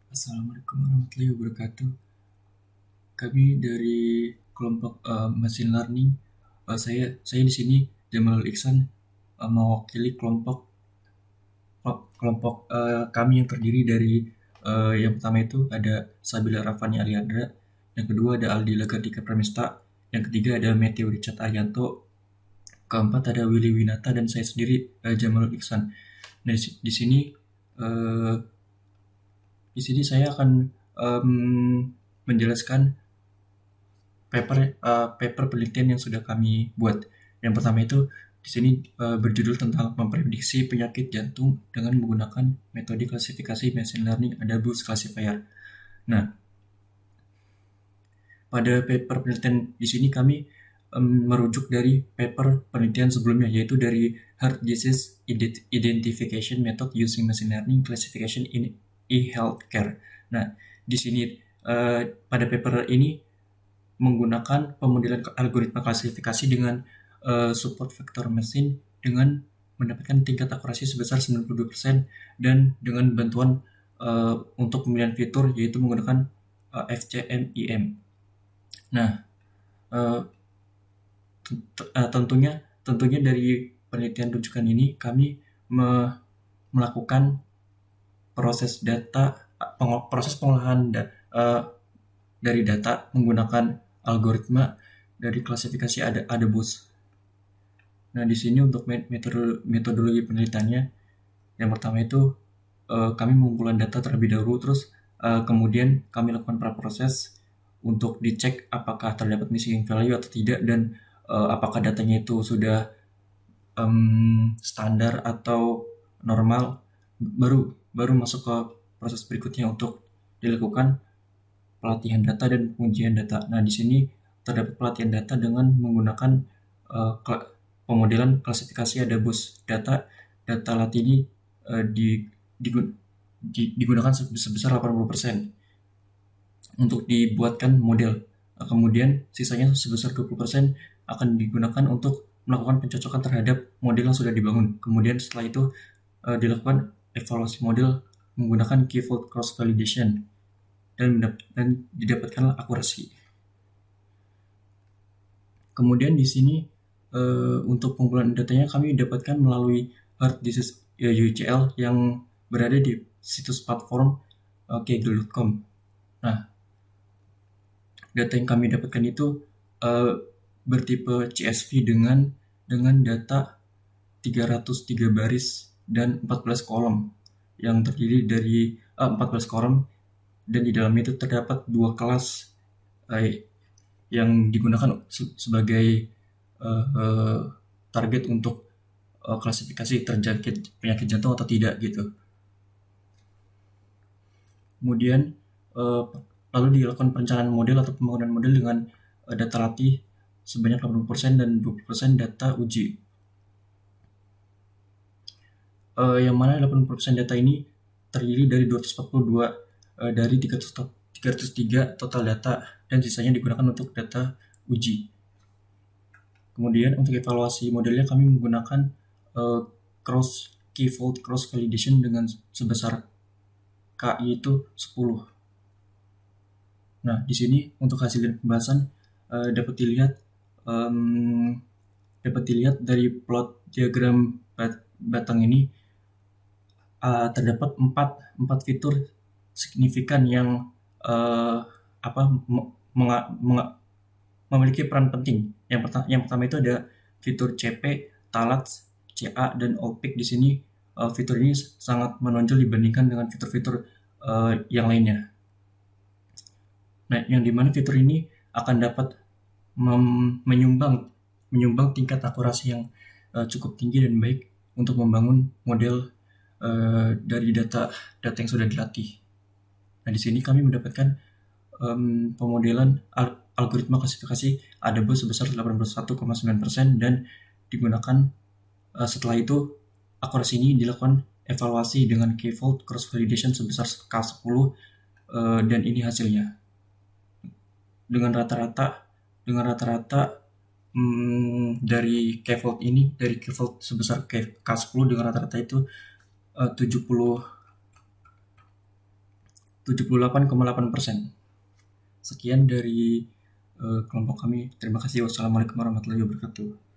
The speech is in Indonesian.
Assalamualaikum warahmatullahi wabarakatuh. Kami dari kelompok machine learning. Saya di sini Jamal Iksan, mewakili kelompok kami yang terdiri dari yang pertama itu ada Sabila Rafani Aliandra, yang kedua ada Aldi Legardika Pramesta, yang ketiga ada Matthew Richard Arianto, keempat ada Willy Winata dan saya sendiri Jamal Iksan. Nah, eh, di sini saya akan menjelaskan paper penelitian yang sudah kami buat. Yang pertama itu di sini berjudul tentang memprediksi penyakit jantung dengan menggunakan metode klasifikasi machine learning ADABUS classifier. Nah, pada paper penelitian di sini kami merujuk dari paper penelitian sebelumnya, yaitu dari Heart Disease Identification Method Using Machine Learning Classification in E-Healthcare. Nah, di sini pada paper ini menggunakan pemodelan algoritma klasifikasi dengan support vector machine dengan mendapatkan tingkat akurasi sebesar 92% dan dengan bantuan untuk pemilihan fitur yaitu menggunakan FCM-IM. Nah, tentunya dari penelitian rujukan ini kami melakukan proses pengolahan dari data menggunakan algoritma dari klasifikasi ADABUS. Nah, di sini untuk metodologi penelitiannya, yang pertama itu kami mengumpulkan data terlebih dahulu, terus kemudian kami lakukan praproses untuk dicek apakah terdapat missing value atau tidak, dan apakah datanya itu sudah standar atau normal, baru masuk ke proses berikutnya untuk dilakukan pelatihan data dan pengujian data. Nah, di sini terdapat pelatihan data dengan menggunakan pemodelan klasifikasi ADABUS. Data latih ini digunakan sebesar 80% untuk dibuatkan model. Kemudian sisanya sebesar 20% akan digunakan untuk melakukan pencocokan terhadap model yang sudah dibangun. Kemudian setelah itu dilakukan evaluasi model menggunakan key-fold cross-validation dan didapatkanlah akurasi. Kemudian di sini untuk pengumpulan datanya kami dapatkan melalui Heart Disease UCL yang berada di situs platform kaggle.com. Nah, data yang kami dapatkan itu bertipe CSV dengan data 303 baris dan 14 kolom yang terdiri dari 14 kolom, dan di dalamnya itu terdapat dua kelas yang digunakan sebagai target untuk klasifikasi terjangkit penyakit jantung atau tidak gitu. Kemudian lalu dilakukan perencanaan model atau pembangunan model dengan data latih sebanyak 80% dan 20% data uji. Yang mana 80% data ini terdiri dari 242 dari 303 total data, dan sisanya digunakan untuk data uji. Kemudian untuk evaluasi modelnya kami menggunakan key-fold cross-validation dengan sebesar KI itu 10. Nah, di sini untuk hasil pembahasan dapat dilihat dari plot diagram batang ini terdapat 4 fitur signifikan yang memiliki peran penting. Yang pertama itu ada fitur CP, TALATS, CA, dan OPIC. Di sini fitur ini sangat menonjol dibandingkan dengan fitur-fitur yang lainnya. Nah, yang dimana fitur ini akan dapat menyumbang tingkat akurasi yang cukup tinggi dan baik untuk membangun model dari data yang sudah dilatih. Nah, di sini kami mendapatkan pemodelan algoritma klasifikasi ADABUS sebesar 81,9% dan digunakan. Setelah itu akurasi ini dilakukan evaluasi dengan key-fold cross-validation sebesar K10, dan ini hasilnya. Dengan rata-rata dari key-fold sebesar K10 dengan rata-rata itu 70 78,8%. Sekian dari kelompok kami. Terima kasih. Wassalamualaikum warahmatullahi wabarakatuh.